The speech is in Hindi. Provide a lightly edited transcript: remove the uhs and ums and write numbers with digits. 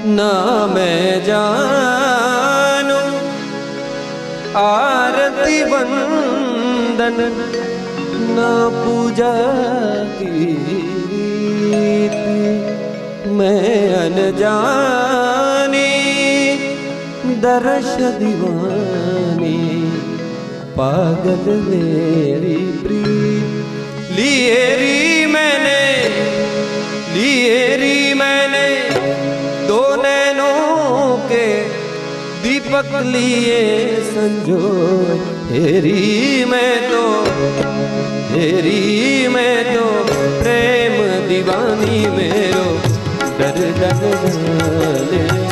ना मैं जानू आरती वंदन ना पूजा की मैं अनजानी दर्श दीवानी पागल मेरी प्रीत लिए री मैंने दो नैनों के दीपक लिए संजो हेरी मैं तो प्रेम दीवानी मेरो दर दर